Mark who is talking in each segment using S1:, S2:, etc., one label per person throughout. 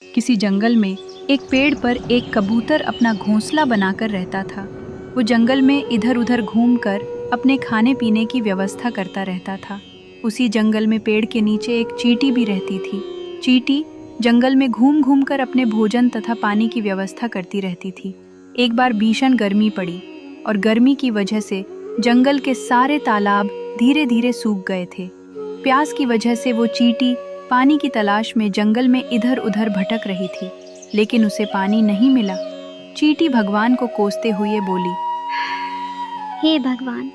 S1: किसी जंगल में एक पेड़ पर एक कबूतर अपना घोंसला बनाकर रहता था। वो जंगल में इधर उधर घूमकर अपने खाने पीने की व्यवस्था करता रहता था। उसी जंगल में पेड़ के नीचे एक चींटी भी रहती थी। चींटी जंगल में घूम घूम कर अपने भोजन तथा पानी की व्यवस्था करती रहती थी। एक बार भीषण गर्मी पड़ी और गर्मी की वजह से जंगल के सारे तालाब धीरे धीरे सूख गए थे। प्यास की वजह से वो चींटी पानी की तलाश में जंगल में इधर उधर भटक रही थी, लेकिन उसे पानी नहीं मिला। चींटी भगवान को कोसते हुए बोली,
S2: हे भगवान,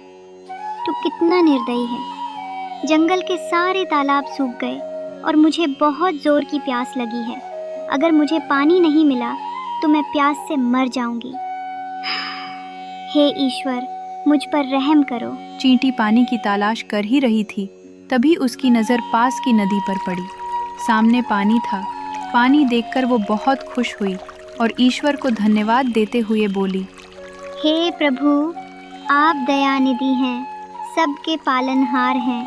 S2: तू कितना निर्दयी है। जंगल के सारे तालाब सूख गए और मुझे बहुत जोर की प्यास लगी है। अगर मुझे पानी नहीं मिला तो मैं प्यास से मर जाऊंगी। हे ईश्वर, मुझ पर रहम करो।
S1: चींटी पानी की तलाश कर ही रही थी, तभी उसकी नज़र पास की नदी पर पड़ी। सामने पानी था। पानी देखकर वो बहुत खुश हुई और ईश्वर को धन्यवाद देते हुए बोली,
S2: हे प्रभु, आप दयानिधि हैं, सबके पालनहार हैं।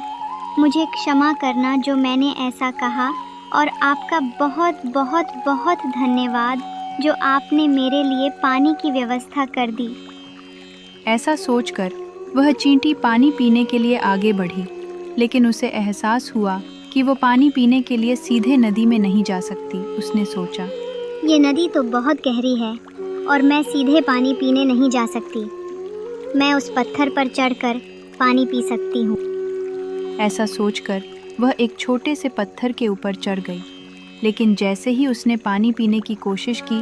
S2: मुझे क्षमा करना जो मैंने ऐसा कहा, और आपका बहुत बहुत बहुत धन्यवाद जो आपने मेरे लिए पानी की व्यवस्था कर दी।
S1: ऐसा सोचकर वह चींटी पानी पीने के लिए आगे बढ़ी, लेकिन उसे एहसास हुआ कि वो पानी पीने के लिए सीधे नदी में नहीं जा सकती। उसने सोचा,
S2: ये नदी तो बहुत गहरी है और मैं सीधे पानी पीने नहीं जा सकती। मैं उस पत्थर पर चढ़कर पानी पी सकती हूँ।
S1: ऐसा सोचकर वह एक छोटे से पत्थर के ऊपर चढ़ गई, लेकिन जैसे ही उसने पानी पीने की कोशिश की,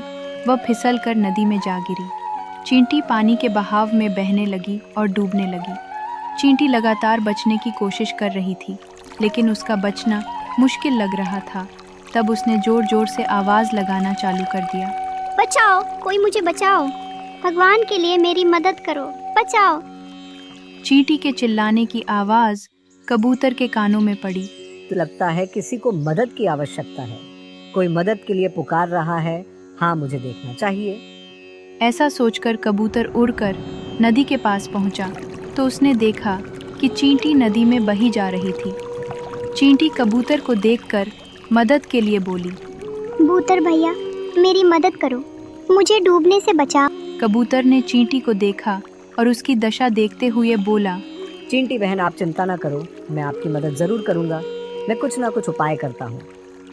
S1: वह फिसलकर नदी में जा गिरी। चींटी पानी के बहाव में बहने लगी और डूबने लगी। चींटी लगातार बचने की कोशिश कर रही थी, लेकिन उसका बचना मुश्किल लग रहा था। तब उसने जोर जोर से आवाज़ लगाना चालू कर दिया,
S2: बचाओ, कोई मुझे बचाओ। भगवान के लिए मेरी मदद करो, बचाओ।
S1: चींटी के चिल्लाने की आवाज़ कबूतर के कानों में पड़ी।
S3: तो लगता है किसी को मदद की आवश्यकता है। कोई मदद के लिए पुकार रहा है। हाँ, मुझे देखना चाहिए।
S1: ऐसा सोचकर कबूतर उड़कर नदी के पास पहुंचा तो उसने देखा कि चींटी नदी में बही जा रही थी। चींटी कबूतर को देखकर मदद के लिए बोली,
S2: कबूतर भैया, मेरी मदद करो, मुझे डूबने से बचाओ।
S1: कबूतर ने चींटी को देखा और उसकी दशा देखते हुए बोला,
S3: चींटी बहन, आप चिंता ना करो, मैं आपकी मदद जरूर करूंगा। मैं कुछ ना कुछ उपाय करता हूँ।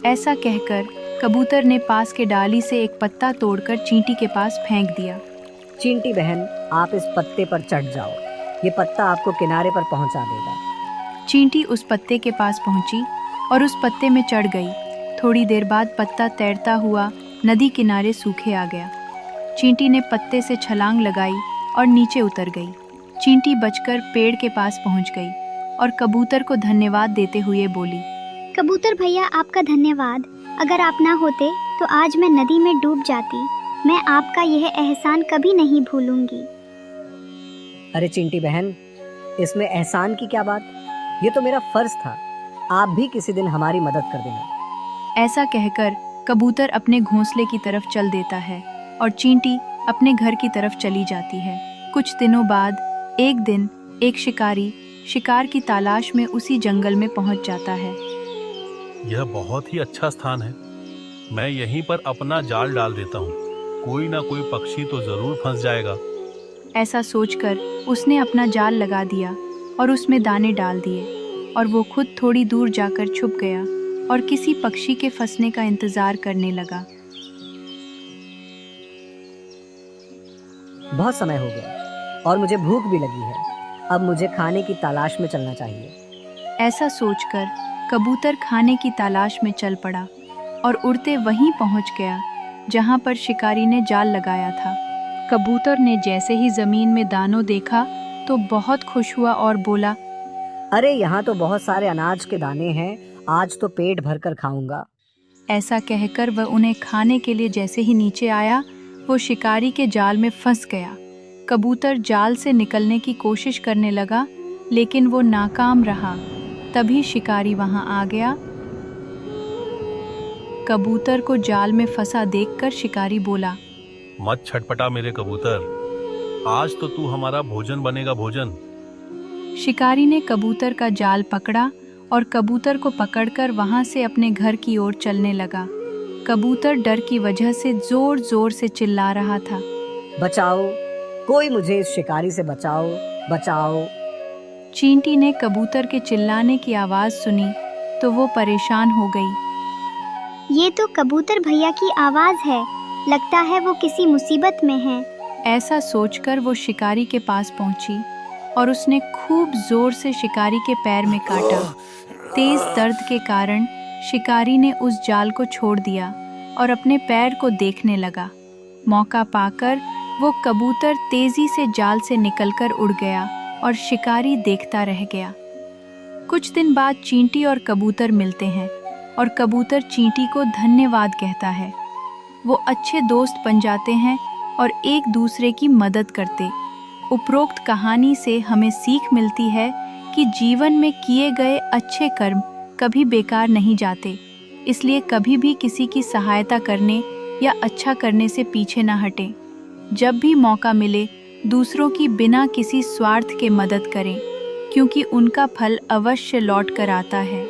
S1: ऐसा कहकर कबूतर ने पास के डाली से एक पत्ता तोड़कर चींटी के पास फेंक दिया।
S3: चींटी बहन, आप इस पत्ते पर चढ़ जाओ। ये पत्ता आपको किनारे पर पहुंचा देगा।
S1: चींटी उस पत्ते के पास पहुंची और उस पत्ते में चढ़ गई। थोड़ी देर बाद पत्ता तैरता हुआ नदी किनारे सूखे आ गया। चींटी ने पत्ते से छलांग लगाई और नीचे उतर गई। चींटी बचकर पेड़ के पास पहुंच गई और कबूतर को धन्यवाद देते हुए बोली,
S2: कबूतर भैया, आपका धन्यवाद। अगर आप ना होते तो आज मैं नदी में डूब जाती। मैं आपका यह एहसान कभी नहीं भूलूंगी।
S3: अरे चींटी बहन, इसमें एहसान की क्या बात? ये तो मेरा फर्ज था। आप भी किसी दिन हमारी मदद कर देना।
S1: ऐसा कहकर कबूतर अपने घोंसले की तरफ चल देता है और चींटी अपने घर की तरफ चली जाती है। कुछ दिनों बाद एक दिन एक शिकारी शिकार की तलाश में उसी जंगल में पहुंच जाता है।
S4: यह बहुत ही अच्छा स्थान है। मैं यहीं पर अपना जाल डाल देता हूँ। कोई ना कोई पक्षी तो जरूर फंस जाएगा।
S1: ऐसा सोचकर उसने अपना जाल लगा दिया और उसमें दाने डाल दिए और वो खुद थोड़ी दूर जाकर छुप गया और किसी पक्षी के फंसने का इंतजार करने लगा।
S3: बहुत समय हो गया और मुझे भूख भी लगी है। अब मुझे खाने की तलाश में चलना चाहिए।
S1: ऐसा सोचकर कबूतर खाने की तलाश में चल पड़ा और उड़ते वहीं पहुंच गया जहां पर शिकारी ने जाल लगाया था। कबूतर ने जैसे ही जमीन में दानों देखा तो बहुत खुश हुआ और बोला,
S3: अरे, यहाँ तो बहुत सारे अनाज के दाने हैं। आज तो पेट भरकर खाऊंगा।
S1: ऐसा कहकर वह उन्हें खाने के लिए जैसे ही नीचे आया, वो शिकारी के जाल में फंस गया। कबूतर जाल से निकलने की कोशिश करने लगा, लेकिन वो नाकाम रहा। तभी शिकारी वहां आ गया। कबूतर को जाल में फंसा देखकर शिकारी बोला,
S4: मत छटपटा मेरे कबूतर, आज तो तू हमारा भोजन बनेगा। भोजन।
S1: शिकारी ने कबूतर का जाल पकड़ा और कबूतर को पकड़कर वहां से अपने घर की ओर चलने लगा। कबूतर डर की वजह से जोर जोर से चिल्ला रहा था।
S3: बचाओ, कोई मुझे इस शिकारी से बचाओ, बचाओ।
S1: चींटी ने कबूतर के चिल्लाने की आवाज़ सुनी तो वो परेशान हो गई।
S2: ये तो कबूतर भैया की आवाज़ है, लगता है वो किसी मुसीबत में है।
S1: ऐसा सोचकर वो शिकारी के पास पहुंची और उसने खूब जोर से शिकारी के पैर में काटा। तेज दर्द के कारण शिकारी ने उस जाल को छोड़ दिया और अपने पैर को देखने लगा। मौका पाकर वो कबूतर तेजी से जाल से निकलकर उड़ गया और शिकारी देखता रह गया। कुछ दिन बाद चींटी और कबूतर मिलते हैं और कबूतर चींटी को धन्यवाद कहता है। वो अच्छे दोस्त बन जाते हैं और एक दूसरे की मदद करते। उपरोक्त कहानी से हमें सीख मिलती है कि जीवन में किए गए अच्छे कर्म कभी बेकार नहीं जाते, इसलिए कभी भी किसी की सहायता करने या अच्छा करने से पीछे ना हटें। जब भी मौका मिले दूसरों की बिना किसी स्वार्थ के मदद करें, क्योंकि उनका फल अवश्य लौट कर आता है।